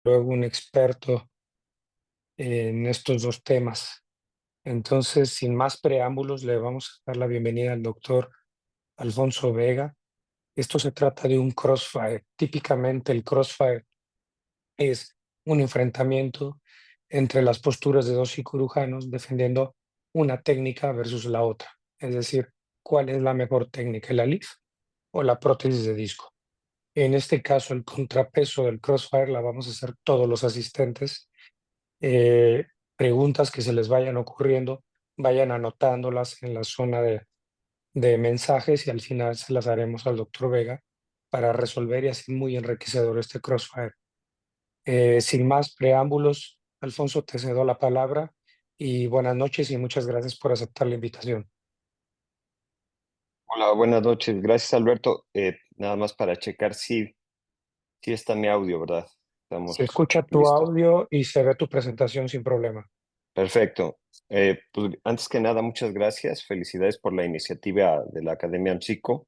luego un experto en estos dos temas. Entonces, sin más preámbulos, le vamos a dar la bienvenida al doctor Alfonso Vega. Esto se trata de un crossfire. Típicamente el crossfire es un enfrentamiento entre las posturas de dos cirujanos defendiendo una técnica versus la otra. Es decir, ¿cuál es la mejor técnica, la LIF o la prótesis de disco? En este caso, el contrapeso del crossfire la vamos a hacer todos los asistentes. Preguntas que se les vayan ocurriendo, vayan anotándolas en la zona de mensajes y al final se las haremos al doctor Vega para resolver y así muy enriquecedor este crossfire. Sin más preámbulos, Alfonso, te cedo la palabra y buenas noches y muchas gracias por aceptar la invitación. Hola, buenas noches. Gracias, Alberto. Nada más para checar si está mi audio, ¿verdad? Se Estamos escucha tu listos. audio y se ve tu presentación sin problema. Perfecto. Pues antes que nada, muchas gracias. Felicidades por la iniciativa de la Academia AMSICO.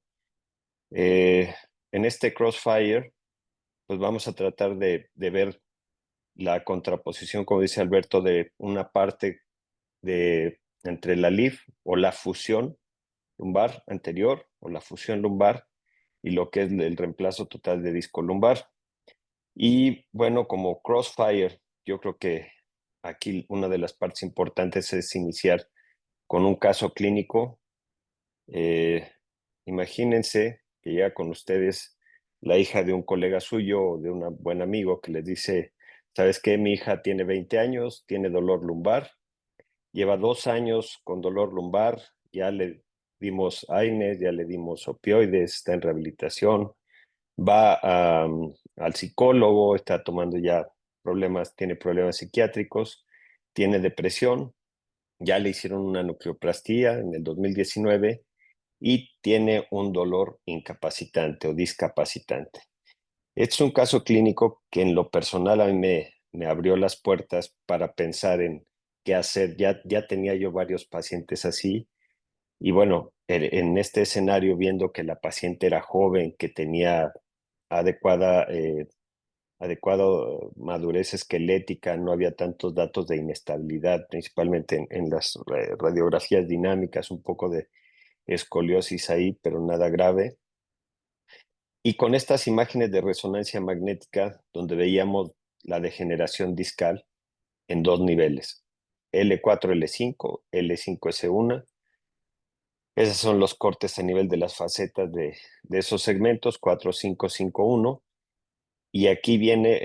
Eh, en este Crossfire, pues vamos a tratar de ver la contraposición, como dice Alberto, de una parte entre la LIF o la fusión lumbar anterior o la fusión lumbar y lo que es el reemplazo total de disco lumbar. Y bueno, como Crossfire, yo creo que aquí una de las partes importantes es iniciar con un caso clínico. Eh, Imagínense que llega con ustedes la hija de un colega suyo o de un buen amigo que les dice, ¿sabes qué? Mi hija tiene 20 años, tiene dolor lumbar, lleva 2 años con dolor lumbar, ya le dimos AINES, ya le dimos opioides, está en rehabilitación, va al psicólogo, está tomando ya problemas, tiene problemas psiquiátricos, tiene depresión, ya le hicieron una nucleoplastía en el 2019 y tiene un dolor incapacitante o discapacitante. Este es un caso clínico que en lo personal a mí me abrió las puertas para pensar en qué hacer. Ya tenía yo varios pacientes así y bueno, en este escenario, viendo que la paciente era joven, que tenía adecuada, adecuada madurez esquelética, no había tantos datos de inestabilidad, principalmente en las radiografías dinámicas, un poco de escoliosis ahí, pero nada grave. Y con estas imágenes de resonancia magnética, donde veíamos la degeneración discal en dos niveles, L4, L5, L5S1. Esos son los cortes a nivel de las facetas de esos segmentos, 4, 5, 5, 1. Y aquí viene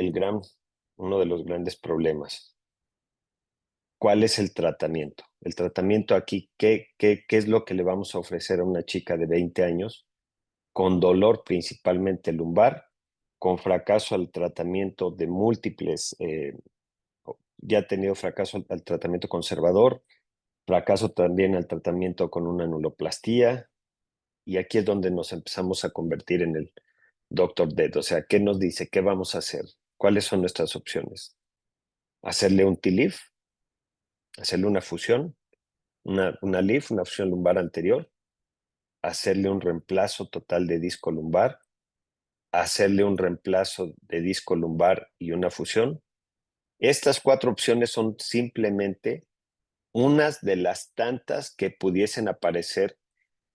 uno de los grandes problemas. ¿Cuál es el tratamiento? El tratamiento aquí, ¿qué es lo que le vamos a ofrecer a una chica de 20 años con dolor principalmente lumbar, con fracaso al tratamiento de múltiples, ya ha tenido fracaso al tratamiento conservador, fracaso también al tratamiento con una anuloplastía, y aquí es donde nos empezamos a convertir en el Doctor Dead? O sea, ¿qué nos dice? ¿Qué vamos a hacer? ¿Cuáles son nuestras opciones? Hacerle un TLIF, hacerle una fusión, una LIF, una fusión lumbar anterior, hacerle un reemplazo total de disco lumbar, hacerle un reemplazo de disco lumbar y una fusión. Estas cuatro opciones son simplemente unas de las tantas que pudiesen aparecer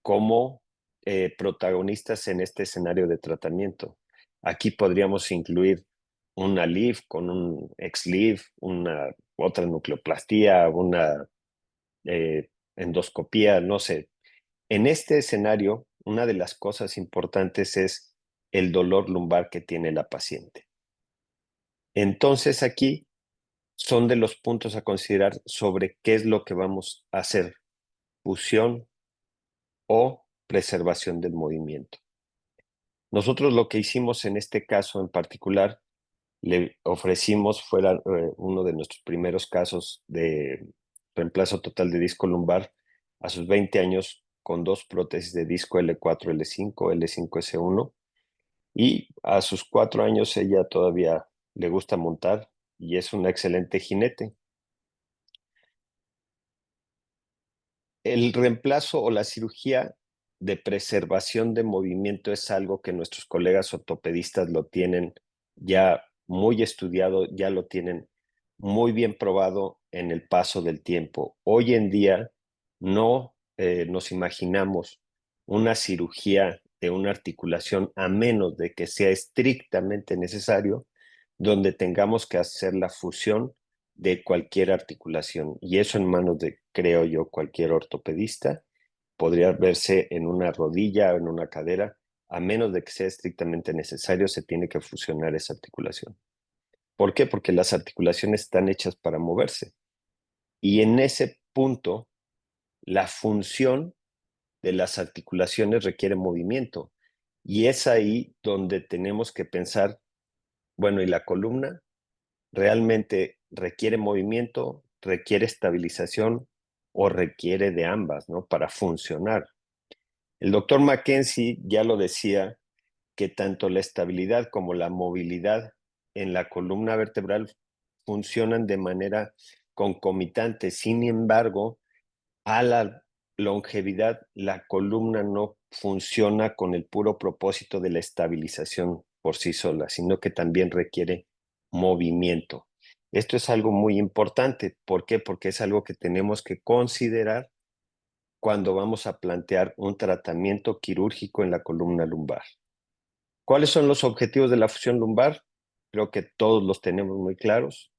como protagonistas en este escenario de tratamiento. Aquí podríamos incluir una LIF con un ex-LIF, una otra nucleoplastía, una endoscopía, no sé. En este escenario, una de las cosas importantes es el dolor lumbar que tiene la paciente. Entonces aquí son de los puntos a considerar sobre qué es lo que vamos a hacer, fusión o preservación del movimiento. Nosotros lo que hicimos en este caso en particular, le ofrecimos, fuera uno de nuestros primeros casos de reemplazo total de disco lumbar a sus 20 años con dos prótesis de disco L4, L5, L5S1, y a sus 4 años ella todavía le gusta montar y es una excelente jinete. El reemplazo o la cirugía de preservación de movimiento es algo que nuestros colegas ortopedistas lo tienen ya muy estudiado, ya lo tienen muy bien probado en el paso del tiempo. Hoy en día no nos imaginamos una cirugía de una articulación a menos de que sea estrictamente necesario, donde tengamos que hacer la fusión de cualquier articulación. Y eso en manos de, creo yo, cualquier ortopedista. Podría verse en una rodilla o en una cadera, a menos de que sea estrictamente necesario, se tiene que fusionar esa articulación. ¿Por qué? Porque las articulaciones están hechas para moverse. Y en ese punto, la función de las articulaciones requiere movimiento. Y es ahí donde tenemos que pensar, bueno, ¿y la columna realmente requiere movimiento, requiere estabilización o requiere de ambas, ¿no? Para funcionar. El doctor Mackenzie ya lo decía, que tanto la estabilidad como la movilidad en la columna vertebral funcionan de manera concomitante. Sin embargo, a la longevidad, la columna no funciona con el puro propósito de la estabilización por sí sola, sino que también requiere movimiento. Esto es algo muy importante. ¿Por qué? Porque es algo que tenemos que considerar cuando vamos a plantear un tratamiento quirúrgico en la columna lumbar. ¿Cuáles son los objetivos de la fusión lumbar? Creo que todos los tenemos muy claros.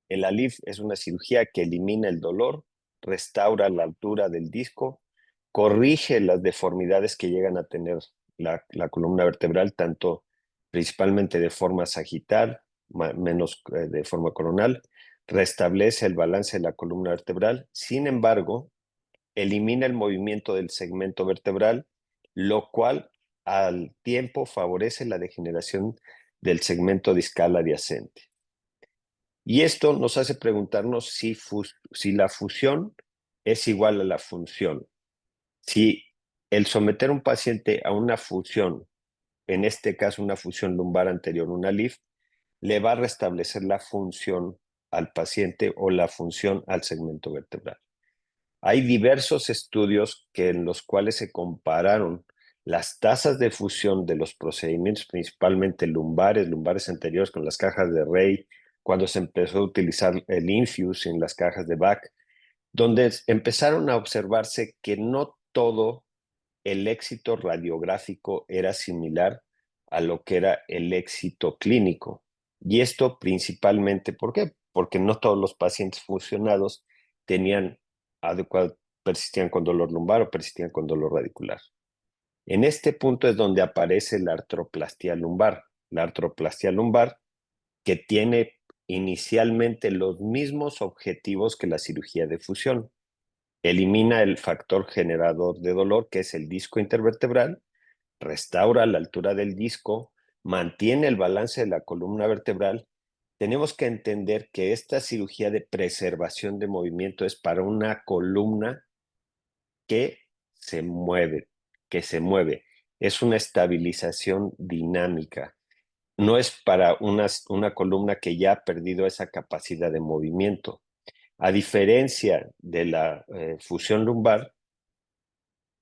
El ALIF es una cirugía que elimina el dolor, restaura la altura del disco, corrige las deformidades que llegan a tener la columna vertebral, tanto principalmente de forma sagital, menos de forma coronal, restablece el balance de la columna vertebral. Sin embargo, elimina el movimiento del segmento vertebral, lo cual al tiempo favorece la degeneración del segmento discal adyacente. Y esto nos hace preguntarnos si la fusión es igual a la función. Si el someter a un paciente a una fusión, en este caso una fusión lumbar anterior, una LIF, le va a restablecer la función al paciente o la función al segmento vertebral. Hay diversos estudios en los cuales se compararon las tasas de fusión de los procedimientos, principalmente lumbares anteriores con las cajas de Ray, cuando se empezó a utilizar el Infuse en las cajas de Bach, donde empezaron a observarse que no todo el éxito radiográfico era similar a lo que era el éxito clínico. Y esto principalmente, ¿por qué? Porque no todos los pacientes fusionados tenían adecuado, persistían con dolor lumbar o persistían con dolor radicular. En este punto es donde aparece la artroplastia lumbar. La artroplastia lumbar que tiene inicialmente los mismos objetivos que la cirugía de fusión. Elimina el factor generador de dolor, que es el disco intervertebral, restaura la altura del disco, mantiene el balance de la columna vertebral. Tenemos que entender que esta cirugía de preservación de movimiento es para una columna que se mueve, que se mueve. Es una estabilización dinámica. No es para una columna que ya ha perdido esa capacidad de movimiento. A diferencia de la fusión lumbar,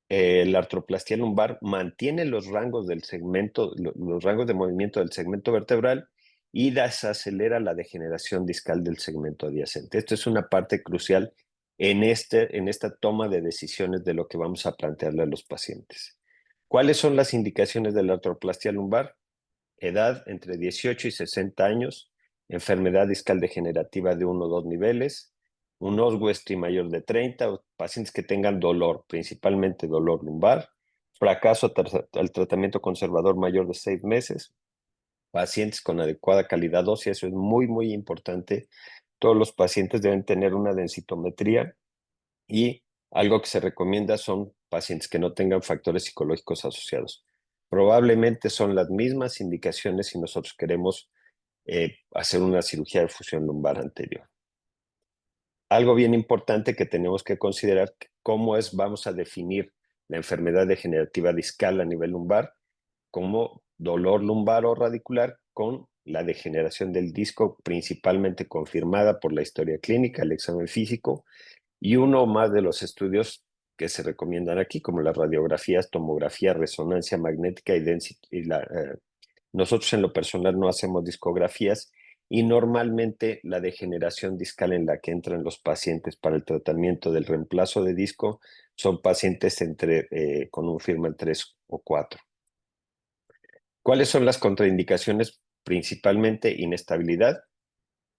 la artroplastia lumbar mantiene los rangos del segmento, los rangos de movimiento del segmento vertebral y desacelera la degeneración discal del segmento adyacente. Esto es una parte crucial en esta toma de decisiones de lo que vamos a plantearle a los pacientes. ¿Cuáles son las indicaciones de la artroplastia lumbar? Edad entre 18 y 60 años, enfermedad discal degenerativa de 1 o 2 niveles, un Oswestry mayor de 30, pacientes que tengan dolor, principalmente dolor lumbar, fracaso al tratamiento conservador mayor de 6 meses, pacientes con adecuada calidad ósea, eso es muy, muy importante. Todos los pacientes deben tener una densitometría y algo que se recomienda son pacientes que no tengan factores psicológicos asociados. Probablemente son las mismas indicaciones si nosotros queremos hacer una cirugía de fusión lumbar anterior. Algo bien importante que tenemos que considerar, cómo vamos a definir la enfermedad degenerativa discal a nivel lumbar, como dolor lumbar o radicular con la degeneración del disco, principalmente confirmada por la historia clínica, el examen físico, y uno más de los estudios que se recomiendan aquí, como las radiografías, tomografía, resonancia magnética y nosotros en lo personal no hacemos discografías y normalmente la degeneración discal en la que entran los pacientes para el tratamiento del reemplazo de disco son pacientes con un Firman 3 o 4. ¿Cuáles son las contraindicaciones? Principalmente inestabilidad.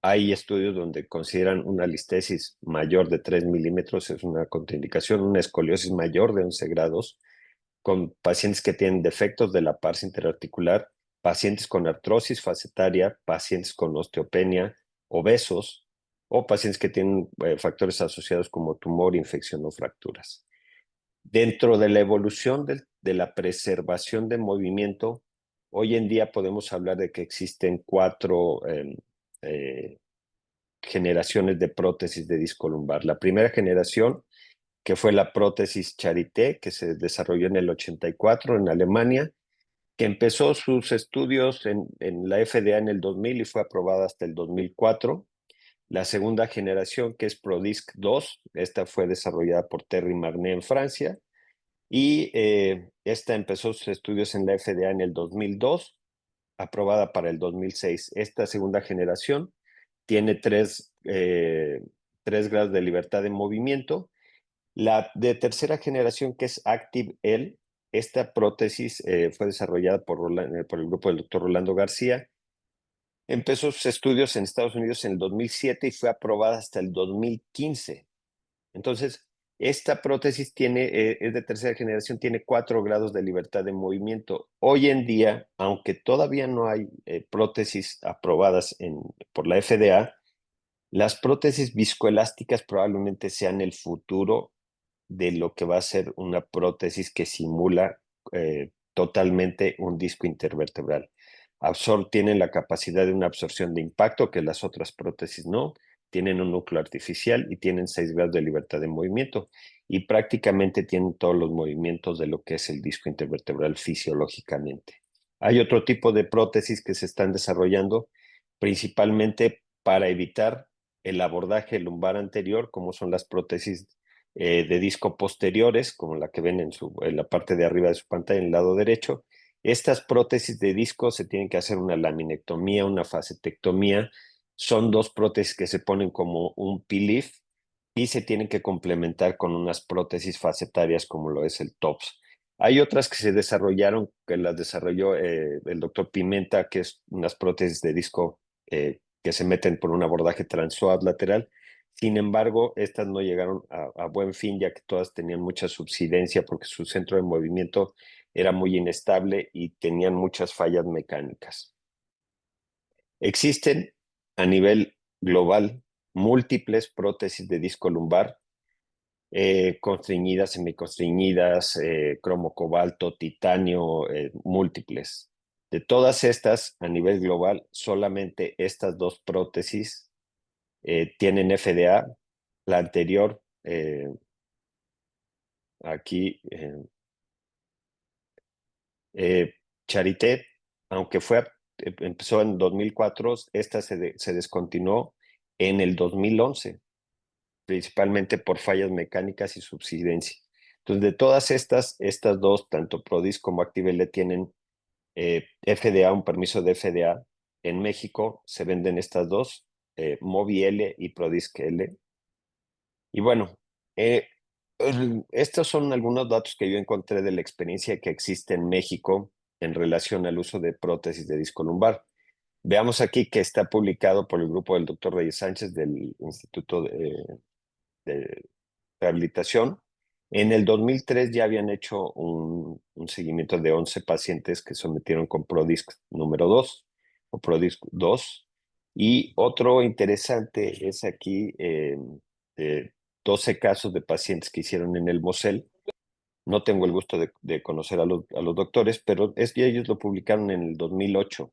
Hay estudios donde consideran una listesis mayor de 3 milímetros, es una contraindicación, una escoliosis mayor de 11 grados, con pacientes que tienen defectos de la pars interarticular, pacientes con artrosis facetaria, pacientes con osteopenia, obesos o pacientes que tienen factores asociados como tumor, infección o fracturas. Dentro de la evolución de la preservación de movimiento, hoy en día podemos hablar de que existen 4 generaciones de prótesis de disco lumbar. La primera generación, que fue la prótesis Charité, que se desarrolló en el 84 en Alemania, que empezó sus estudios en la FDA en el 2000 y fue aprobada hasta el 2004. La segunda generación, que es ProDisc 2, esta fue desarrollada por Thierry Marnet en Francia, y esta empezó sus estudios en la FDA en el 2002, aprobada para el 2006. Esta segunda generación tiene 3 grados de libertad de movimiento. La de tercera generación, que es Active L, esta prótesis fue desarrollada por el grupo del doctor Rolando García. Empezó sus estudios en Estados Unidos en el 2007 y fue aprobada hasta el 2015. Entonces, esta prótesis es de tercera generación, tiene 4 grados de libertad de movimiento. Hoy en día, aunque todavía no hay prótesis aprobadas por la FDA, las prótesis viscoelásticas probablemente sean el futuro de lo que va a ser una prótesis que simula totalmente un disco intervertebral. Tienen la capacidad de una absorción de impacto que las otras prótesis no, tienen un núcleo artificial y tienen 6 grados de libertad de movimiento y prácticamente tienen todos los movimientos de lo que es el disco intervertebral fisiológicamente. Hay otro tipo de prótesis que se están desarrollando principalmente para evitar el abordaje lumbar anterior, como son las prótesis de disco posteriores, como la que ven en la parte de arriba de su pantalla, en el lado derecho. Estas prótesis de disco se tienen que hacer una laminectomía, una facetectomía. Son 2 prótesis que se ponen como un PLIF y se tienen que complementar con unas prótesis facetarias como lo es el TOPS. Hay otras que se desarrollaron, que las desarrolló el doctor Pimenta, que es unas prótesis de disco que se meten por un abordaje transuad lateral. Sin embargo, estas no llegaron a buen fin, ya que todas tenían mucha subsidencia porque su centro de movimiento era muy inestable y tenían muchas fallas mecánicas. Existen a nivel global múltiples prótesis de disco lumbar, constreñidas, semiconstreñidas, cromo cobalto, titanio, múltiples. De todas estas, a nivel global, solamente estas 2 prótesis tienen FDA. La anterior, aquí, Charité, aunque empezó en 2004, esta se descontinuó en el 2011, principalmente por fallas mecánicas y subsidencia. Entonces, de todas estas 2, tanto Prodis como ActiveL, tienen FDA, un permiso de FDA. En México se venden estas 2, Mobi L y Prodisc L. Y bueno, estos son algunos datos que yo encontré de la experiencia que existe en México en relación al uso de prótesis de disco lumbar. Veamos aquí que está publicado por el grupo del doctor Reyes Sánchez del Instituto de Rehabilitación. En el 2003 ya habían hecho un seguimiento de 11 pacientes que sometieron con ProDisc número 2 o ProDisc 2. Y otro interesante es aquí 12 casos de pacientes que hicieron en el Mosel. No tengo el gusto de conocer a los doctores, pero ellos lo publicaron en el 2008.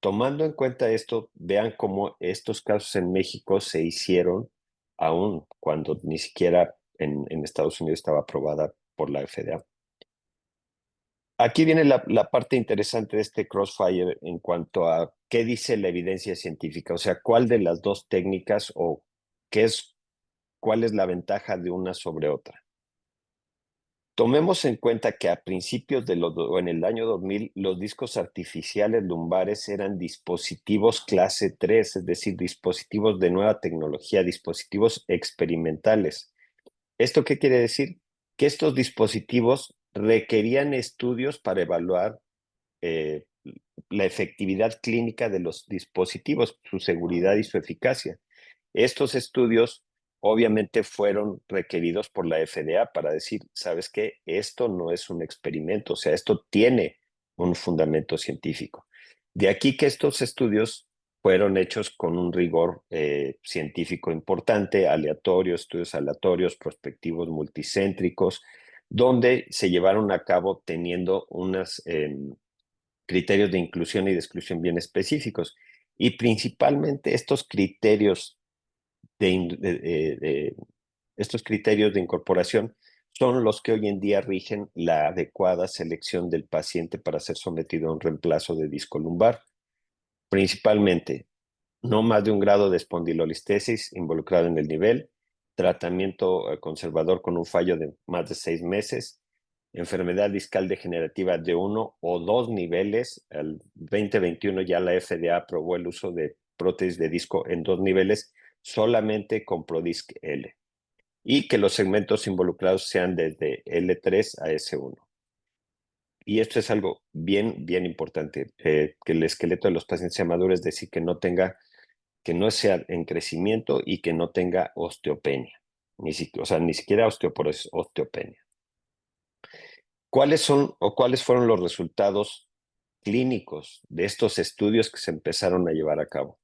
Tomando en cuenta esto, vean cómo estos casos en México se hicieron aún cuando ni siquiera en Estados Unidos estaba aprobada por la FDA. Aquí viene la parte interesante de este Crossfire en cuanto a qué dice la evidencia científica, o sea, cuál de las 2 técnicas o cuál es la ventaja de una sobre otra. Tomemos en cuenta que a principios o en el año 2000, los discos artificiales lumbares eran dispositivos clase 3, es decir, dispositivos de nueva tecnología, dispositivos experimentales. ¿Esto qué quiere decir? Que estos dispositivos requerían estudios para evaluar eh, la efectividad clínica de los dispositivos, su seguridad y su eficacia. Estos estudios obviamente fueron requeridos por la FDA para decir, ¿sabes qué? Esto no es un experimento, o sea, esto tiene un fundamento científico. De aquí que estos estudios fueron hechos con un rigor científico importante, estudios aleatorios, prospectivos, multicéntricos, donde se llevaron a cabo teniendo unos criterios de inclusión y de exclusión bien específicos. Y principalmente estos criterios de incorporación son los que hoy en día rigen la adecuada selección del paciente para ser sometido a un reemplazo de disco lumbar. Principalmente, no más de un grado de espondilolistesis involucrado en el nivel, tratamiento conservador con un fallo de más de 6 meses, enfermedad discal degenerativa de 1 o 2 niveles. El 2021 ya la FDA aprobó el uso de prótesis de disco en 2 niveles solamente con Prodisc L, y que los segmentos involucrados sean desde L3 a S1. Y esto es algo bien, bien importante, que el esqueleto de los pacientes sea maduro, es decir, que no sea en crecimiento y que no tenga osteopenia. O sea, ni siquiera osteoporosis, osteopenia. ¿Cuáles fueron los resultados clínicos de estos estudios que se empezaron a llevar a cabo?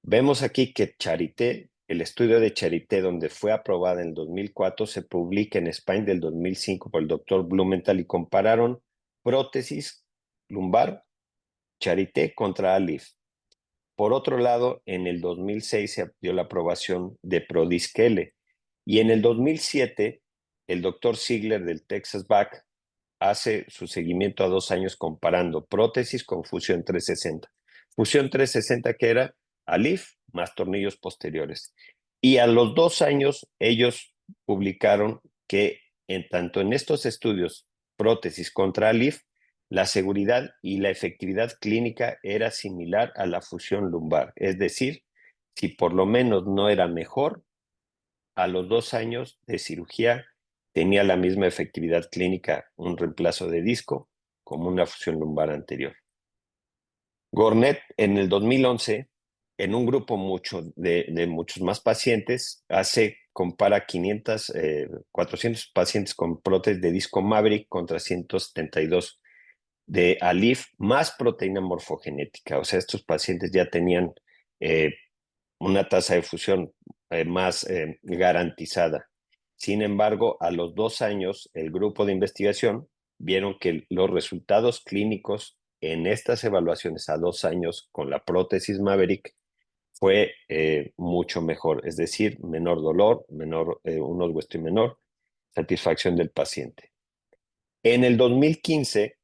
Vemos aquí que Charité, el estudio de Charité, donde fue aprobada en el 2004, se publica en España del 2005 por el doctor Blumenthal, y compararon prótesis lumbar Charité contra ALIF. Por otro lado, en el 2006 se dio la aprobación de Prodisc L, y en el 2007 el doctor Ziegler del Texas Back hace su seguimiento a 2 años comparando prótesis con fusión 360. Fusión 360, que era ALIF más tornillos posteriores. Y a los 2 años ellos publicaron que tanto en estos estudios, prótesis contra ALIF, la seguridad y la efectividad clínica era similar a la fusión lumbar. Es decir, si por lo menos no era mejor, a los 2 años de cirugía tenía la misma efectividad clínica un reemplazo de disco como una fusión lumbar anterior. Gornet en el 2011, en un grupo de muchos más pacientes, compara 400 pacientes con prótesis de disco Maverick contra 172 de ALIF más proteína morfogenética. O sea, estos pacientes ya tenían una tasa de fusión más garantizada. Sin embargo, a los 2 años, el grupo de investigación vieron que los resultados clínicos en estas evaluaciones a 2 años con la prótesis Maverick fue mucho mejor, es decir, menor dolor, un osguesto menor, satisfacción del paciente. En el 2015,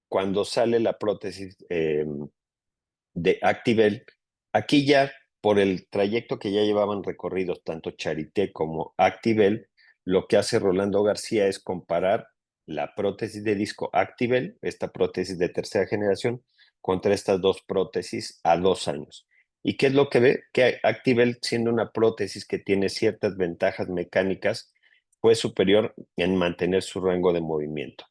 cuando sale la prótesis de Activel, aquí ya por el trayecto que ya llevaban recorridos tanto Charité como Activel, lo que hace Rolando García es comparar la prótesis de disco Activel, esta prótesis de tercera generación, contra estas dos prótesis a 2 años. ¿Y qué es lo que ve? Que Activel, siendo una prótesis que tiene ciertas ventajas mecánicas, fue superior en mantener su rango de movimiento.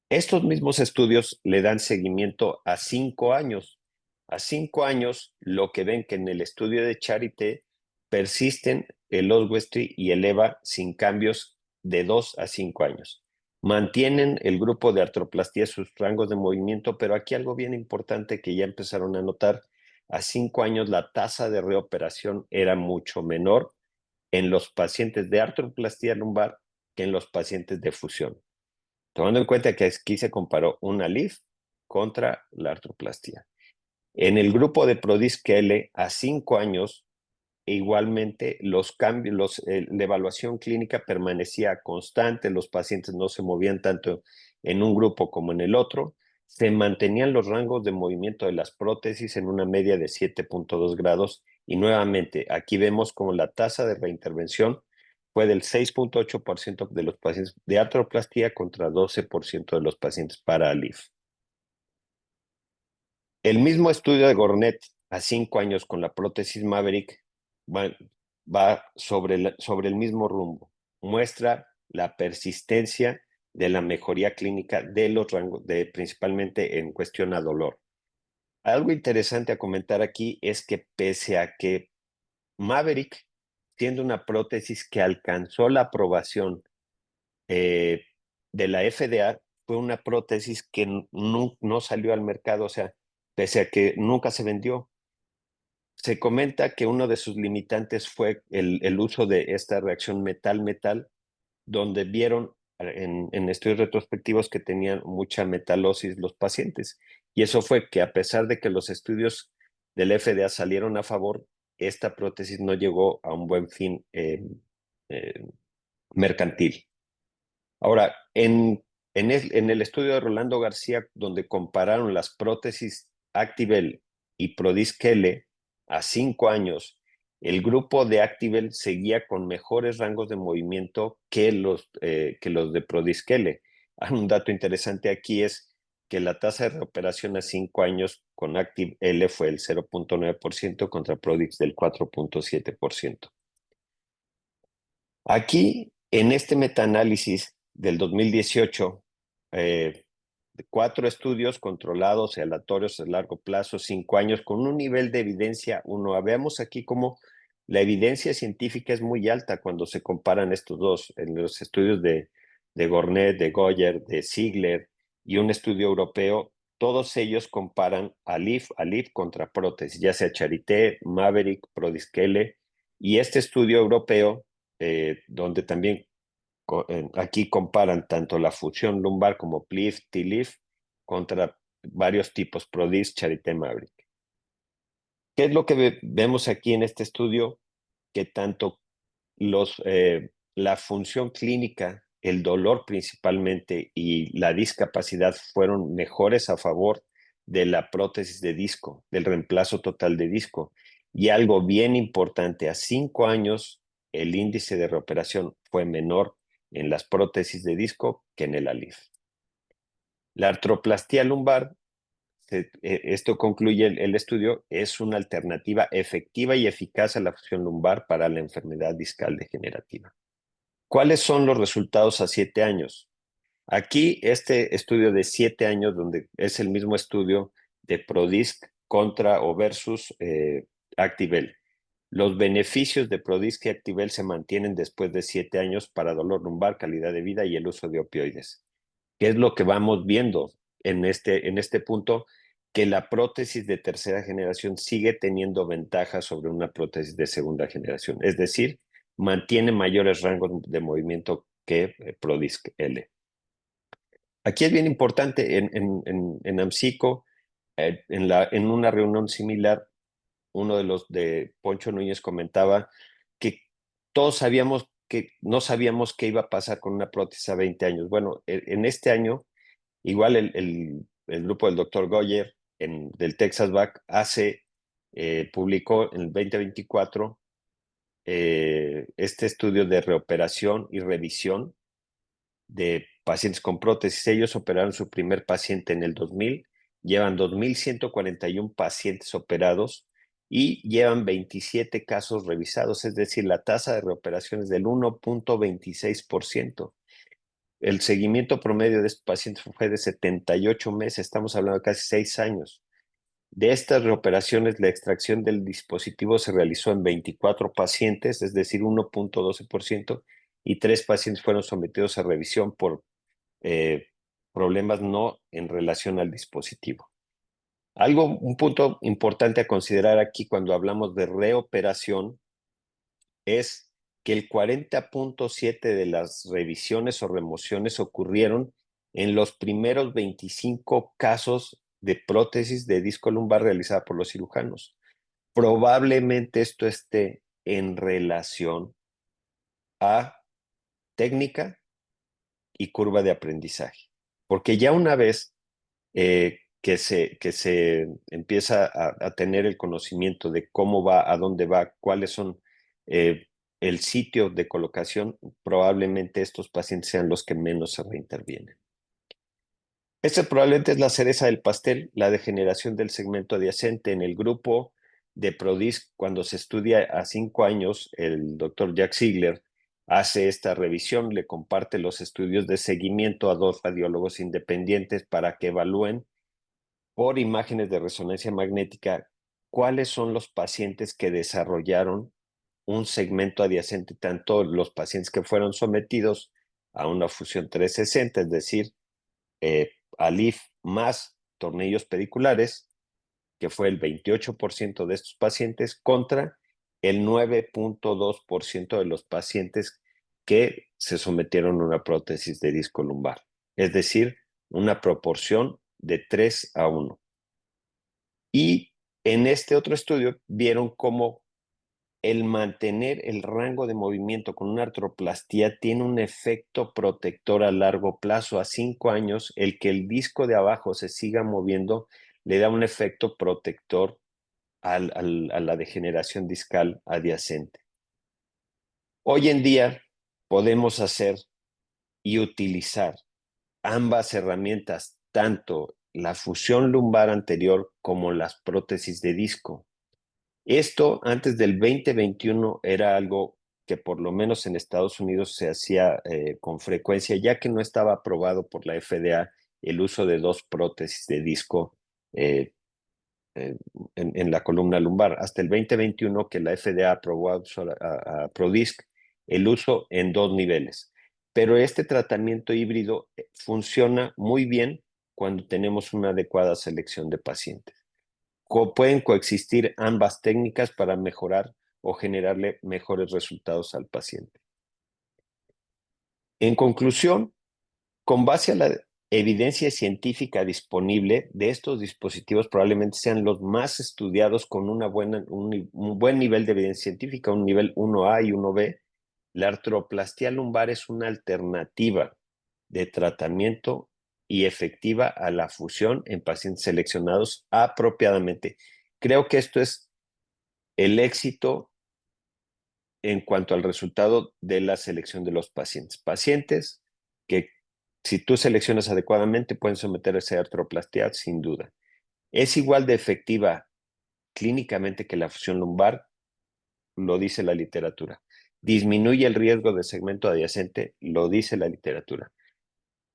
Estos mismos estudios le dan seguimiento a 5 años. A 5 años, lo que ven que en el estudio de Charité persisten el Oswestry y el EVA sin cambios de 2 a 5 años. Mantienen el grupo de artroplastía sus rangos de movimiento, pero aquí algo bien importante que ya empezaron a notar: a 5 años la tasa de reoperación era mucho menor en los pacientes de artroplastía lumbar que en los pacientes de fusión. Tomando en cuenta que aquí se comparó una LIF contra la artroplastía. En el grupo de Prodisc L a 5 años, igualmente los cambios, la evaluación clínica permanecía constante, los pacientes no se movían tanto en un grupo como en el otro, se mantenían los rangos de movimiento de las prótesis en una media de 7.2 grados, y nuevamente aquí vemos como la tasa de reintervención fue del 6.8% de los pacientes de artroplastía contra 12% de los pacientes para ALIF. El mismo estudio de Gornet a 5 años con la prótesis Maverick va sobre el mismo rumbo. Muestra la persistencia de la mejoría clínica de los rangos, principalmente en cuestión a dolor. Algo interesante a comentar aquí es que pese a que Maverick, siendo una prótesis que alcanzó la aprobación de la FDA, fue una prótesis que no salió al mercado, o sea, pese a que nunca se vendió. Se comenta que uno de sus limitantes fue el uso de esta reacción metal-metal, donde vieron en estudios retrospectivos que tenían mucha metalosis los pacientes. Y eso fue que a pesar de que los estudios del FDA salieron a favor, esta prótesis no llegó a un buen fin mercantil. Ahora, en el estudio de Rolando García, donde compararon las prótesis Activel y Prodisc L a 5 años, el grupo de Activel seguía con mejores rangos de movimiento que los de Prodisc L. Un dato interesante aquí es que la tasa de recuperación a 5 años con Active L fue el 0.9% contra Prodisc del 4.7%. Aquí, en este metaanálisis del 2018, 4 estudios controlados y aleatorios a largo plazo, 5 años, con un nivel de evidencia 1A. Veamos aquí cómo la evidencia científica es muy alta cuando se comparan estos dos, en los estudios de Gornet, de Goyer, de Ziegler y un estudio europeo. Todos ellos comparan ALIF contra prótesis, ya sea Charité, Maverick, Prodisc-L, y este estudio europeo donde también aquí comparan tanto la fusión lumbar como PLIF, TLIF contra varios tipos, PRODIS, Charité, Maverick. ¿Qué es lo que vemos aquí en este estudio? Que tanto la función clínica, el dolor principalmente y la discapacidad fueron mejores a favor de la prótesis de disco, del reemplazo total de disco. Y algo bien importante, a 5 años el índice de reoperación fue menor en las prótesis de disco que en el ALIF. La artroplastía lumbar, esto concluye el estudio, es una alternativa efectiva y eficaz a la fusión lumbar para la enfermedad discal degenerativa. ¿Cuáles son los resultados a 7 años? Aquí este estudio de 7 años, donde es el mismo estudio de Prodisc contra o versus Activel. Los beneficios de Prodisc y Activel se mantienen después de 7 años para dolor lumbar, calidad de vida y el uso de opioides. ¿Qué es lo que vamos viendo en este punto? Que la prótesis de tercera generación sigue teniendo ventajas sobre una prótesis de segunda generación. Es decir, mantiene mayores rangos de movimiento que Prodisc L. Aquí es bien importante, en AMSICO, en una reunión similar, uno de los de Poncho Núñez comentaba que todos sabíamos que no sabíamos qué iba a pasar con una prótesis a 20 años. Bueno, en este año, igual el grupo del doctor Goyer del Texas Back publicó en el 2024 este estudio de reoperación y revisión de pacientes con prótesis. Ellos operaron su primer paciente en el 2000, llevan 2.141 pacientes operados y llevan 27 casos revisados, es decir, la tasa de reoperación es del 1.26%. El seguimiento promedio de estos pacientes fue de 78 meses, estamos hablando de casi 6 años. De estas reoperaciones, la extracción del dispositivo se realizó en 24 pacientes, es decir, 1.12%, y 3 pacientes fueron sometidos a revisión por problemas no en relación al dispositivo. Un punto importante a considerar aquí cuando hablamos de reoperación es que el 40.7% de las revisiones o remociones ocurrieron en los primeros 25 casos de prótesis de disco lumbar realizada por los cirujanos. Probablemente esto esté en relación a técnica y curva de aprendizaje. Porque ya una vez que se empieza a tener el conocimiento de cómo va, a dónde va, cuáles son el sitio de colocación, probablemente estos pacientes sean los que menos se reintervienen. Esta probablemente es la cereza del pastel, la degeneración del segmento adyacente. En el grupo de PRODISC, cuando se estudia a 5 años, el doctor Jack Ziegler hace esta revisión, le comparte los estudios de seguimiento a 2 radiólogos independientes para que evalúen por imágenes de resonancia magnética cuáles son los pacientes que desarrollaron un segmento adyacente, tanto los pacientes que fueron sometidos a una fusión 360, es decir, ALIF más tornillos pediculares, que fue el 28% de estos pacientes, contra el 9.2% de los pacientes que se sometieron a una prótesis de disco lumbar. Es decir, una proporción de 3:1. Y en este otro estudio vieron cómo el mantener el rango de movimiento con una artroplastía tiene un efecto protector a largo plazo. A 5 años, el que el disco de abajo se siga moviendo le da un efecto protector a la degeneración discal adyacente. Hoy en día podemos hacer y utilizar ambas herramientas, tanto la fusión lumbar anterior como las prótesis de disco. Esto antes del 2021 era algo que por lo menos en Estados Unidos se hacía con frecuencia, ya que no estaba aprobado por la FDA el uso de 2 prótesis de disco eh, en la columna lumbar. Hasta el 2021 que la FDA aprobó a ProDisc el uso en 2 niveles. Pero este tratamiento híbrido funciona muy bien cuando tenemos una adecuada selección de pacientes. Pueden coexistir ambas técnicas para mejorar o generarle mejores resultados al paciente. En conclusión, con base a la evidencia científica disponible de estos dispositivos, probablemente sean los más estudiados con un buen nivel de evidencia científica, un nivel 1A y 1B. La artroplastia lumbar es una alternativa de tratamiento y efectiva a la fusión en pacientes seleccionados apropiadamente. Creo que esto es el éxito en cuanto al resultado de la selección de los pacientes. Pacientes que, si tú seleccionas adecuadamente, pueden someterse a artroplastia sin duda. Es igual de efectiva clínicamente que la fusión lumbar, lo dice la literatura. Disminuye el riesgo de segmento adyacente, lo dice la literatura.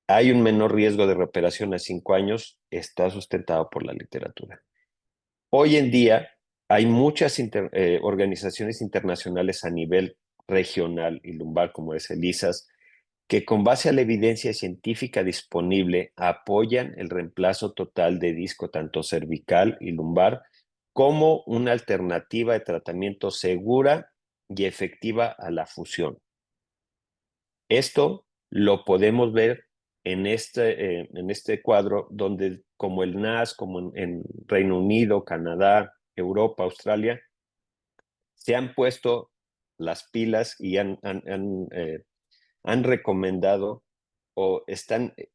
Hay un menor riesgo de reoperación a 5 años, está sustentado por la literatura. Hoy en día hay muchas organizaciones internacionales a nivel regional y lumbar, como es el ISAS, que con base a la evidencia científica disponible apoyan el reemplazo total de disco tanto cervical y lumbar como una alternativa de tratamiento segura y efectiva a la fusión. Esto lo podemos ver en este cuadro donde como el NAS, como en Reino Unido, Canadá, Europa, Australia, se han puesto las pilas y han recomendado o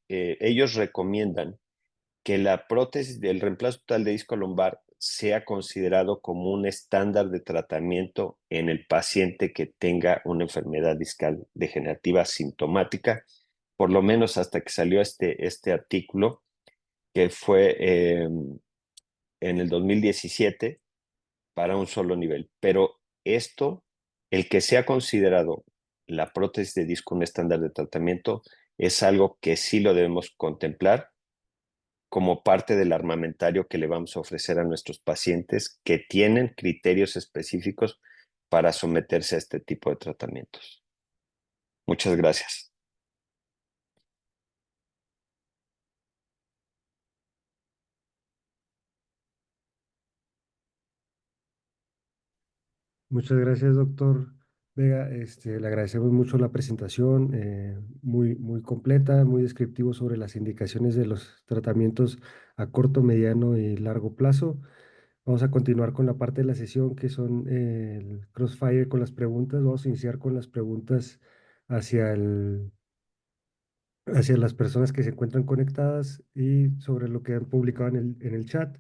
ellos recomiendan que la prótesis del reemplazo total de disco lumbar sea considerado como un estándar de tratamiento en el paciente que tenga una enfermedad discal degenerativa sintomática, por lo menos hasta que salió este artículo, que fue en el 2017 para un solo nivel. Pero esto, el que sea considerado la prótesis de disco un estándar de tratamiento, es algo que sí lo debemos contemplar como parte del armamentario que le vamos a ofrecer a nuestros pacientes que tienen criterios específicos para someterse a este tipo de tratamientos. Muchas gracias. Muchas gracias, doctor Vega. Le agradecemos mucho la presentación, muy completa, muy descriptivo sobre las indicaciones de los tratamientos a corto, mediano y largo plazo. Vamos a continuar con la parte de la sesión que son el crossfire con las preguntas. Vamos a iniciar con las preguntas hacia hacia las personas que se encuentran conectadas y sobre lo que han publicado en el chat.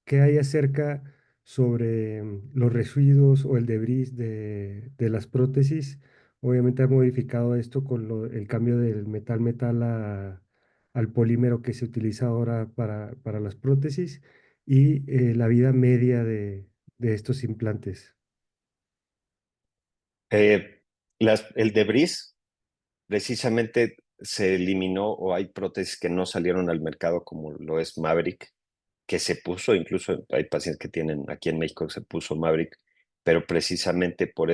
¿Qué hay acerca sobre los residuos o el debris de las prótesis. Obviamente ha modificado esto con el cambio del metal-metal al polímero que se utiliza ahora para las prótesis y la vida media de estos implantes. El debris precisamente se eliminó o hay prótesis que no salieron al mercado como lo es Maverick, que se puso, incluso hay pacientes que tienen aquí en México que se puso Maverick, pero precisamente por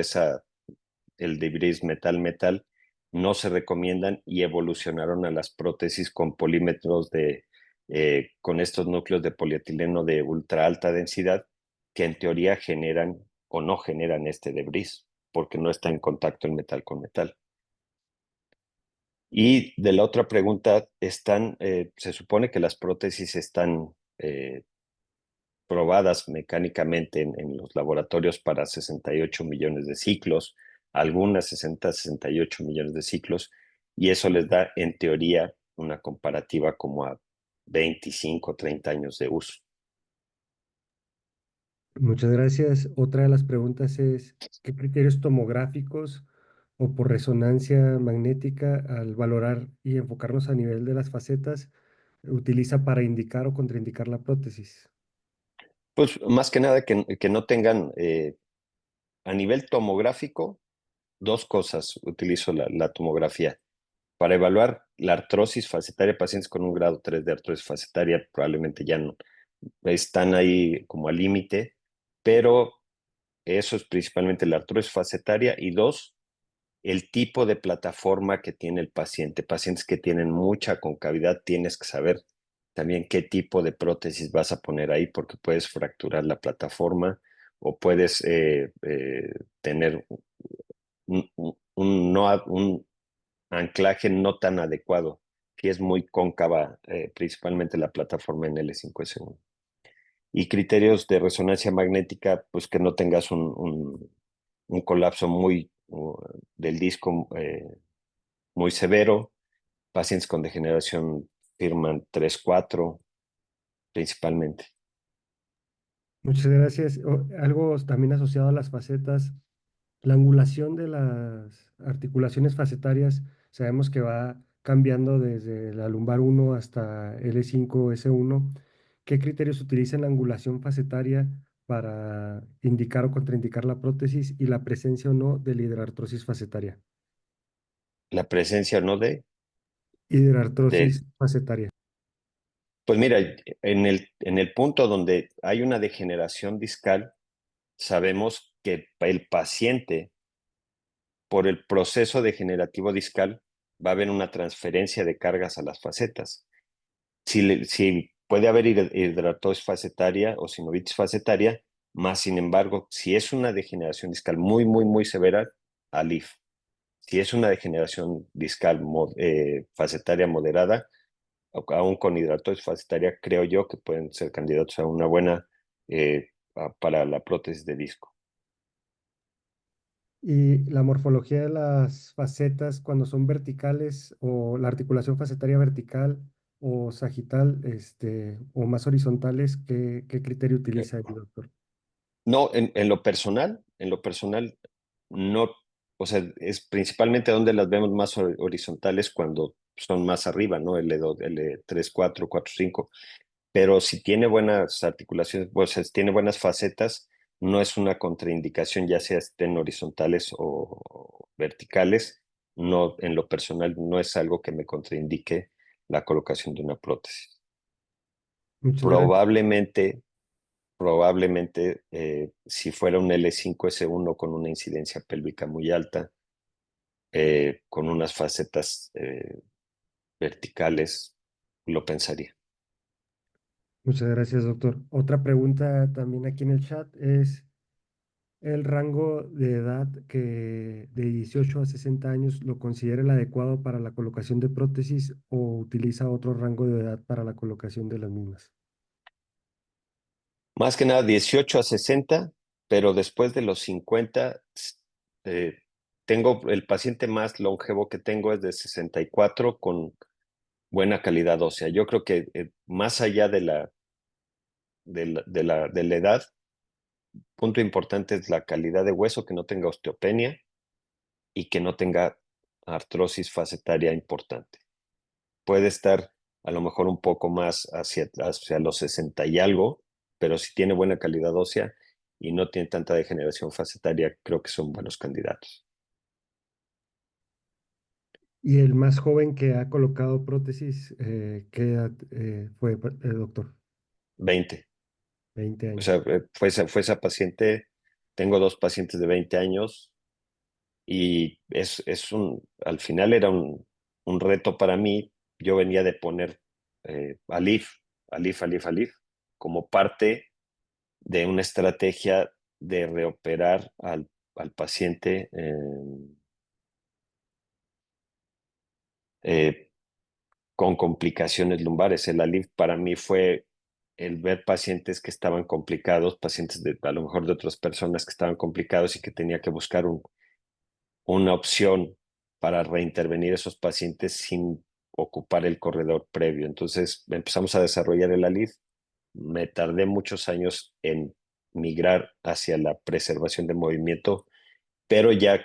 el debris metal-metal no se recomiendan y evolucionaron a las prótesis con polímetros con estos núcleos de polietileno de ultra alta densidad que en teoría generan o no generan este debris porque no está en contacto el metal con metal. Y de la otra pregunta, se supone que las prótesis están probadas mecánicamente en los laboratorios para 68 millones de ciclos, algunas 68 millones de ciclos, y eso les da, en teoría, una comparativa como a 25, 30 años de uso. Muchas gracias. Otra de las preguntas es, ¿qué criterios tomográficos o por resonancia magnética al valorar y enfocarnos a nivel de las facetas utiliza para indicar o contraindicar la prótesis? Pues más que nada que no tengan, a nivel tomográfico, dos cosas utilizo la tomografía. Para evaluar la artrosis facetaria, pacientes con un grado 3 de artrosis facetaria probablemente ya no están ahí como al límite, pero eso es principalmente la artrosis facetaria. Y dos, el tipo de plataforma que tiene el paciente. Pacientes que tienen mucha concavidad, tienes que saber también qué tipo de prótesis vas a poner ahí, porque puedes fracturar la plataforma o puedes tener un anclaje no tan adecuado, que es muy cóncava, principalmente la plataforma en L5S1. Y criterios de resonancia magnética, pues que no tengas un colapso del disco muy severo. Pacientes con degeneración firman 3-4 principalmente. Muchas gracias. Algo también asociado a las facetas, la angulación de las articulaciones facetarias, sabemos que va cambiando desde la lumbar 1 hasta L5, S1. ¿Qué criterios utiliza en la angulación facetaria para indicar o contraindicar la prótesis y la presencia o no de la hidrartrosis facetaria? La presencia no Hidrartrosis facetaria. pues mira, en el punto donde hay una degeneración discal, sabemos que el paciente, por el proceso degenerativo discal, va a haber una transferencia de cargas a las facetas. Si puede haber hidratosis facetaria o sinovitis facetaria, más sin embargo, si es una degeneración discal muy, muy, muy severa, ALIF. Si es una degeneración discal facetaria moderada, aún con hidratosis facetaria, creo yo que pueden ser candidatos a una buena para la prótesis de disco. Y la morfología de las facetas cuando son verticales o la articulación facetaria vertical o sagital, o más horizontales, ¿qué criterio utiliza el doctor? No, en lo personal, no, o sea, es principalmente donde las vemos más horizontales cuando son más arriba, ¿no? L2, L3, 4, 4, 5. Pero si tiene buenas articulaciones, o sea, si tiene buenas facetas, no es una contraindicación, ya sea estén horizontales o verticales. No, en lo personal, no es algo que me contraindique la colocación de una prótesis. Muchas gracias. Probablemente, si fuera un L5S1 con una incidencia pélvica muy alta, con unas facetas verticales, lo pensaría. Muchas gracias, doctor. Otra pregunta también aquí en el chat es el rango de edad que de 18 a 60 años lo considera el adecuado para la colocación de prótesis o utiliza otro rango de edad para la colocación de las mismas. Más que nada 18 a 60, pero después de los 50, eh, el paciente más longevo que tengo es de 64 con buena calidad ósea. Yo creo que más allá de la edad, punto importante es la calidad de hueso, que no tenga osteopenia y que no tenga artrosis facetaria importante. Puede estar a lo mejor un poco más hacia los 60 y algo, pero si tiene buena calidad ósea y no tiene tanta degeneración facetaria, creo que son buenos candidatos. Y el más joven que ha colocado prótesis, ¿qué edad fue, doctor? 20. 20 O sea, años. fue esa paciente. Tengo 2 pacientes de 20 años y al final era un reto para mí. Yo venía de poner Alif, como parte de una estrategia de reoperar al paciente eh, con complicaciones lumbares. El Alif para mí fue el ver pacientes que estaban complicados, pacientes a lo mejor de otras personas que estaban complicados y que tenía que buscar una opción para reintervenir esos pacientes sin ocupar el corredor previo. Entonces empezamos a desarrollar el Alif. Me tardé muchos años en migrar hacia la preservación de movimiento, pero ya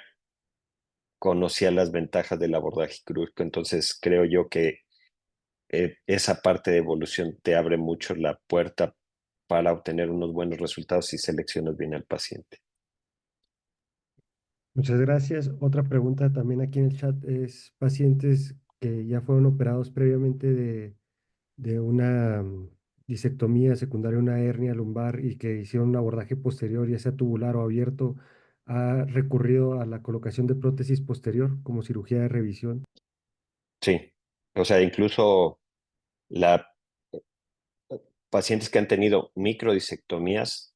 conocía las ventajas del abordaje quirúrgico. Entonces creo yo que esa parte de evolución te abre mucho la puerta para obtener unos buenos resultados si seleccionas bien al paciente. Muchas gracias. Otra pregunta también aquí en el chat es pacientes que ya fueron operados previamente de una disectomía secundaria, una hernia lumbar y que hicieron un abordaje posterior, ya sea tubular o abierto, ha recurrido a la colocación de prótesis posterior como cirugía de revisión. Sí, o sea, incluso la, pacientes que han tenido microdisectomías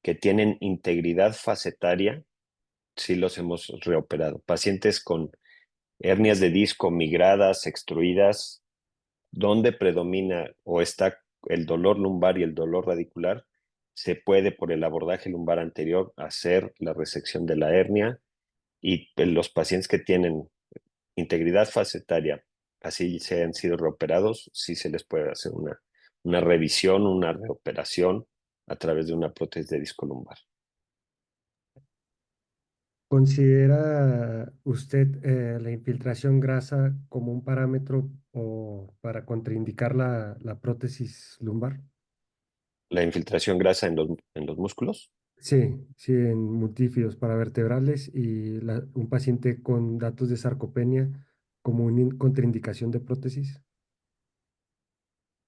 que tienen integridad facetaria, sí los hemos reoperado. Pacientes con hernias de disco migradas, extruidas, donde predomina o está el dolor lumbar y el dolor radicular, se puede por el abordaje lumbar anterior hacer la resección de la hernia y los pacientes que tienen integridad facetaria, así se han sido reoperados, sí se les puede hacer una revisión, una reoperación a través de una prótesis de disco lumbar. ¿Considera usted la infiltración grasa como un parámetro o para contraindicar la prótesis lumbar? La infiltración grasa en los músculos. Sí, sí, en multífidos paravertebrales y un paciente con datos de sarcopenia como una contraindicación de prótesis.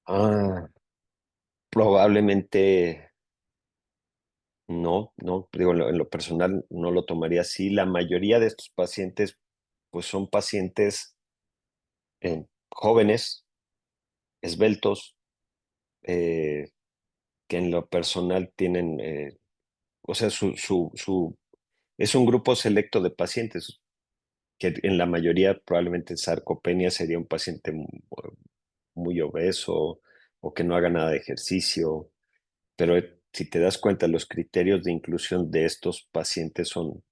Ah, probablemente no, digo, en lo personal no lo tomaría así. La mayoría de estos pacientes, pues son pacientes jóvenes, esbeltos, eh, que en lo personal tienen, o sea, es un grupo selecto de pacientes, que en la mayoría probablemente sarcopenia sería un paciente muy obeso o que no haga nada de ejercicio, pero si te das cuenta, los criterios de inclusión de estos pacientes son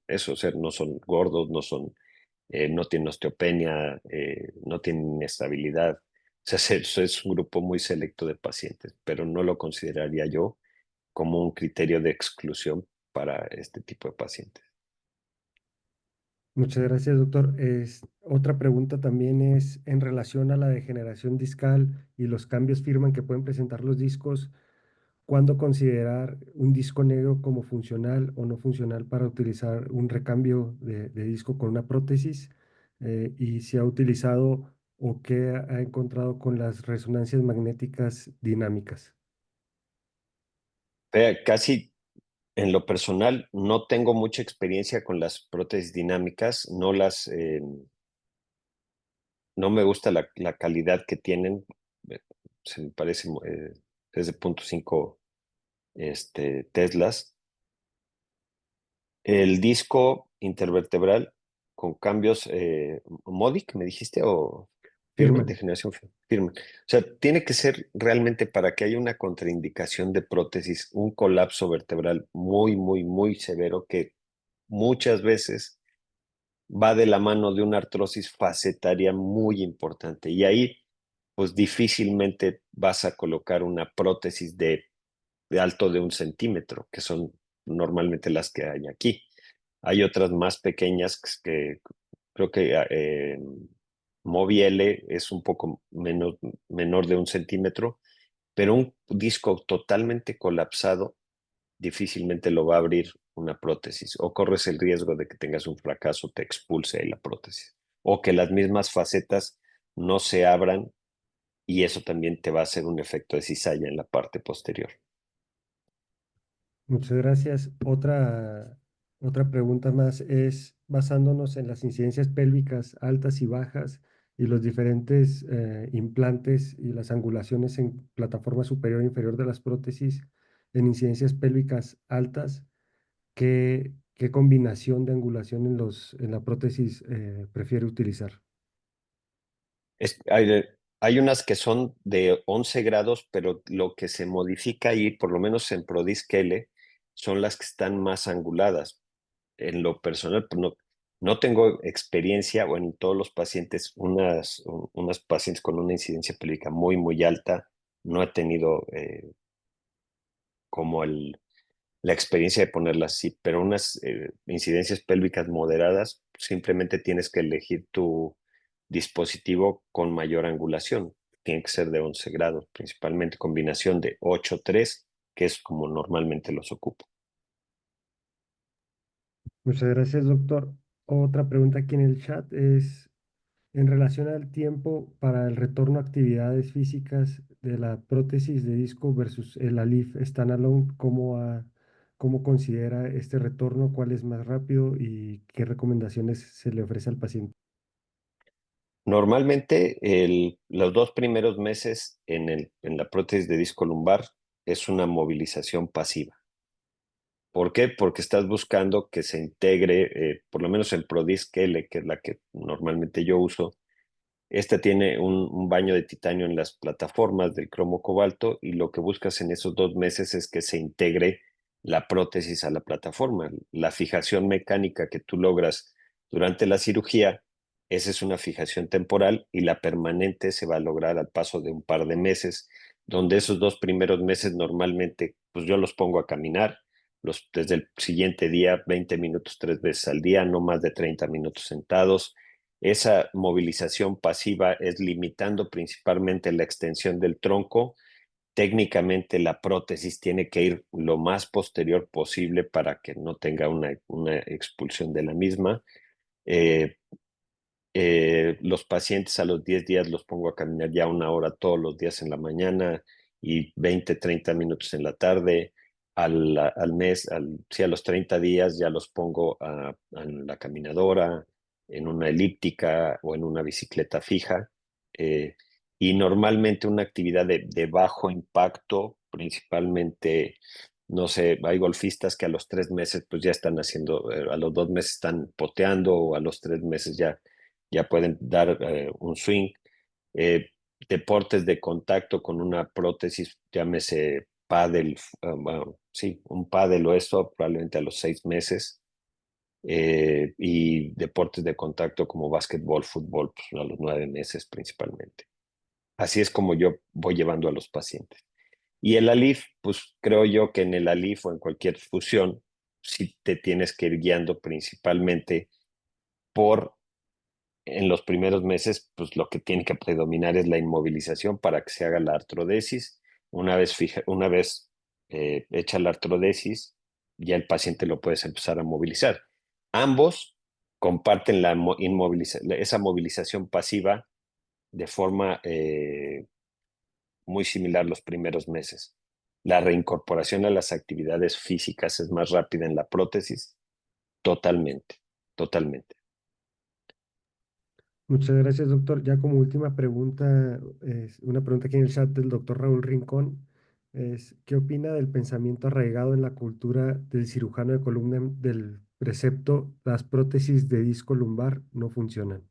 eso, o sea, no son gordos, no tienen osteopenia, no tienen inestabilidad. O sea, eso es un grupo muy selecto de pacientes, pero no lo consideraría yo como un criterio de exclusión para este tipo de pacientes. Muchas gracias, doctor. Otra pregunta también es en relación a la degeneración discal y los cambios firman que pueden presentar los discos. ¿Cuándo considerar un disco negro como funcional o no funcional para utilizar un recambio de disco con una prótesis? Y si ha utilizado o qué ha encontrado con las resonancias magnéticas dinámicas. Casi en lo personal no tengo mucha experiencia con las prótesis dinámicas, no me gusta la calidad que tienen, eh, se me parece es de 0.5 Teslas. El disco intervertebral con cambios MODIC, ¿me dijiste? ¿O Firman, Firman. degeneración Firman? O sea, tiene que ser realmente para que haya una contraindicación de prótesis, un colapso vertebral muy, muy, muy severo que muchas veces va de la mano de una artrosis facetaria muy importante. Y ahí, pues difícilmente vas a colocar una prótesis de de alto de 1 centímetro, que son normalmente las que hay aquí. Hay otras más pequeñas que creo que Moby L es un poco menor de 1 centímetro, pero un disco totalmente colapsado difícilmente lo va a abrir una prótesis, o corres el riesgo de que tengas un fracaso, te expulse la prótesis, o que las mismas facetas no se abran y eso también te va a hacer un efecto de cizalla en la parte posterior. Muchas gracias. Otra pregunta más es, basándonos en las incidencias pélvicas altas y bajas y los diferentes implantes y las angulaciones en plataforma superior e inferior de las prótesis, en incidencias pélvicas altas, ¿qué combinación de angulación en la prótesis prefiere utilizar? Hay unas que son de 11 grados, pero lo que se modifica ahí, por lo menos en ProDisc L, son las que están más anguladas. En lo personal, pues no tengo experiencia, o en todos los pacientes, unas pacientes con una incidencia pélvica muy, muy alta, no he tenido como la experiencia de ponerlas así, pero unas incidencias pélvicas moderadas, simplemente tienes que elegir tu dispositivo con mayor angulación. Tiene que ser de 11 grados, principalmente combinación de 8-3, que es como normalmente los ocupo. Muchas gracias, doctor. Otra pregunta aquí en el chat es, en relación al tiempo para el retorno a actividades físicas de la prótesis de disco versus el ALIF standalone, ¿cómo considera este retorno? ¿Cuál es más rápido y qué recomendaciones se le ofrece al paciente? Normalmente los 2 primeros meses en la prótesis de disco lumbar es una movilización pasiva. ¿Por qué? Porque estás buscando que se integre, por lo menos en ProDisc L, que es la que normalmente yo uso. Esta tiene un baño de titanio en las plataformas del cromo cobalto, y lo que buscas en esos 2 meses es que se integre la prótesis a la plataforma. La fijación mecánica que tú logras durante la cirugía, esa es una fijación temporal, y la permanente se va a lograr al paso de un par de meses, donde esos 2 primeros meses normalmente pues yo los pongo a caminar desde el siguiente día 20 minutos 3 veces al día, no más de 30 minutos sentados. Esa movilización pasiva es limitando principalmente la extensión del tronco. Técnicamente la prótesis tiene que ir lo más posterior posible para que no tenga una expulsión de la misma. Eh, los pacientes a los 10 días los pongo a caminar ya 1 hora todos los días en la mañana y 20-30 minutos en la tarde. Al mes, sí, a los 30 días ya los pongo a la caminadora, en una elíptica o en una bicicleta fija. eh, y normalmente una actividad de bajo impacto, principalmente, no sé, hay golfistas que a los 3 meses pues ya están haciendo, a los 2 meses están poteando, o a los 3 meses ya pueden dar un swing. Eh, Deportes de contacto con una prótesis, llámese pádel, bueno, sí, un pádel o eso, probablemente a los 6 meses. Y deportes de contacto como básquetbol, fútbol, pues a los 9 meses principalmente. Así es como yo voy llevando a los pacientes. Y el ALIF, pues creo yo que en el ALIF o en cualquier fusión, sí te tienes que ir guiando principalmente por en los primeros meses, pues lo que tiene que predominar es la inmovilización para que se haga la artrodesis. Una vez hecha la artrodesis, ya el paciente lo puedes empezar a movilizar. Ambos comparten esa movilización pasiva de forma muy similar los primeros meses. La reincorporación a las actividades físicas es más rápida en la prótesis, totalmente, totalmente. Muchas gracias, doctor. Ya como última pregunta, una pregunta aquí en el chat del doctor Raúl Rincón, es, ¿qué opina del pensamiento arraigado en la cultura del cirujano de columna del precepto, las prótesis de disco lumbar no funcionan?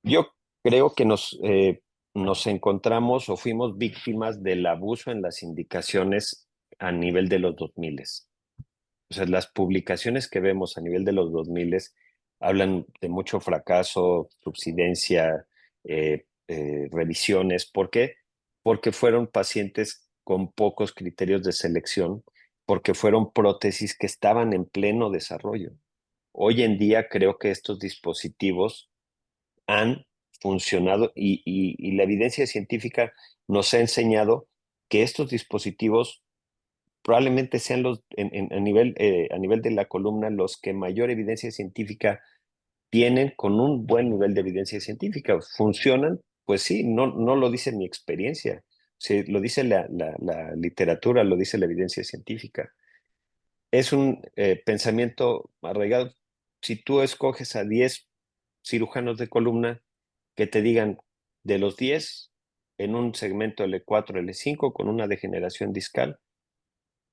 Yo creo que nos encontramos o fuimos víctimas del abuso en las indicaciones a nivel de los 2000. O sea, las publicaciones que vemos a nivel de los 2000 hablan de mucho fracaso, subsidencia, revisiones. ¿Por qué? Porque fueron pacientes con pocos criterios de selección, porque fueron prótesis que estaban en pleno desarrollo. Hoy en día creo que estos dispositivos han funcionado y la evidencia científica nos ha enseñado que estos dispositivos probablemente sean a nivel de la columna los que mayor evidencia científica tienen, con un buen nivel de evidencia científica. ¿Funcionan? Pues sí, no lo dice mi experiencia, sí, lo dice la literatura, lo dice la evidencia científica. Es un pensamiento arraigado. Si tú escoges a 10 cirujanos de columna que te digan, de los 10 en un segmento L4, L5 con una degeneración discal,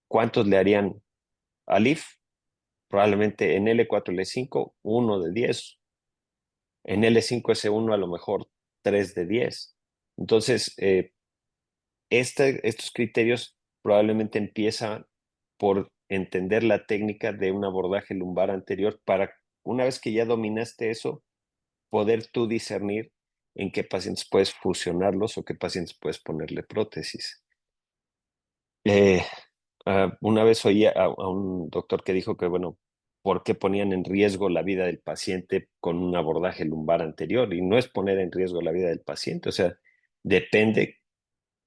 ¿cuántos le harían a LIF? Probablemente en L4, L5, 1 de 10. En L5S1 a lo mejor 3 de 10. Entonces, estos criterios probablemente empiezan por entender la técnica de un abordaje lumbar anterior para, una vez que ya dominaste eso, poder tú discernir en qué pacientes puedes fusionarlos o qué pacientes puedes ponerle prótesis. Una vez oí a un doctor que dijo que, bueno, ¿por qué ponían en riesgo la vida del paciente con un abordaje lumbar anterior? Y no es poner en riesgo la vida del paciente, o sea, depende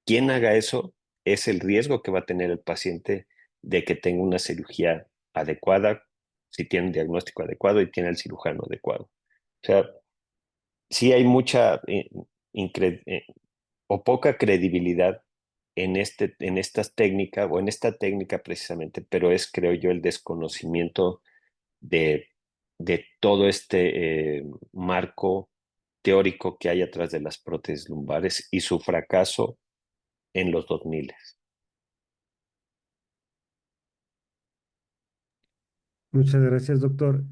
quién haga eso, es el riesgo que va a tener el paciente de que tenga una cirugía adecuada, si tiene un diagnóstico adecuado y tiene el cirujano adecuado. O sea, sí hay mucha o poca credibilidad en estas técnicas o en esta técnica precisamente, pero es, creo yo, el desconocimiento de, de todo este marco teórico que hay atrás de las prótesis lumbares y su fracaso en los 2000. Muchas gracias, doctor.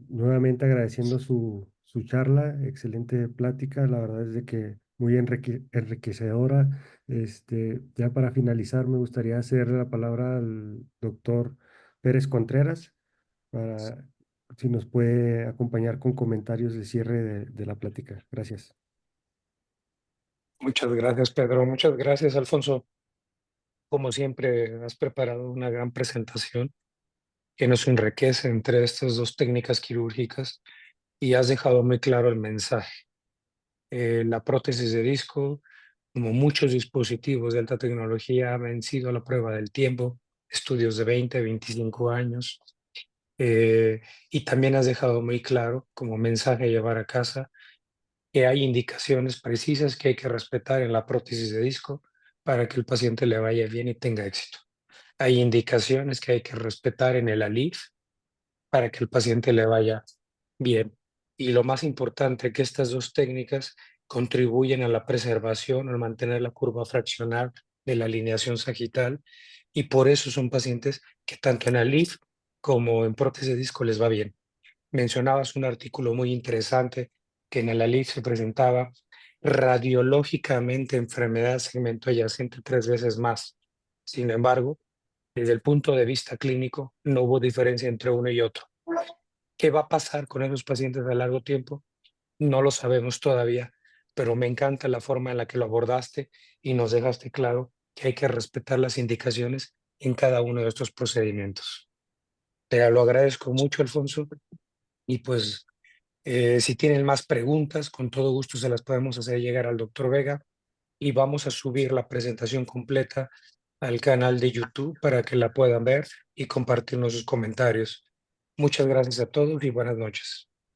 Nuevamente agradeciendo su charla, excelente plática, la verdad es de que muy enriquecedora. Ya para finalizar, me gustaría cederle la palabra al doctor Pérez Contreras para si nos puede acompañar con comentarios de cierre de la plática. Gracias. Muchas gracias, Pedro. Muchas gracias, Alfonso. Como siempre, has preparado una gran presentación que nos enriquece entre estas dos técnicas quirúrgicas y has dejado muy claro el mensaje. La prótesis de disco, como muchos dispositivos de alta tecnología, ha vencido la prueba del tiempo, estudios de 20, 25 años, y también has dejado muy claro como mensaje a llevar a casa que hay indicaciones precisas que hay que respetar en la prótesis de disco para que el paciente le vaya bien y tenga éxito. Hay indicaciones que hay que respetar en el ALIF para que el paciente le vaya bien. Y lo más importante, que estas dos técnicas contribuyen a la preservación, al mantener la curva fraccional de la alineación sagital, y por eso son pacientes que tanto en ALIF como en prótesis de disco les va bien. Mencionabas un artículo muy interesante que en el ALIF se presentaba radiológicamente enfermedad segmento adyacente 3 veces más. Sin embargo, desde el punto de vista clínico, no hubo diferencia entre uno y otro. ¿Qué va a pasar con esos pacientes a largo tiempo? No lo sabemos todavía, pero me encanta la forma en la que lo abordaste y nos dejaste claro que hay que respetar las indicaciones en cada uno de estos procedimientos. Te lo agradezco mucho, Alfonso, y pues si tienen más preguntas, con todo gusto se las podemos hacer llegar al doctor Vega y vamos a subir la presentación completa al canal de YouTube para que la puedan ver y compartirnos sus comentarios. Muchas gracias a todos y buenas noches.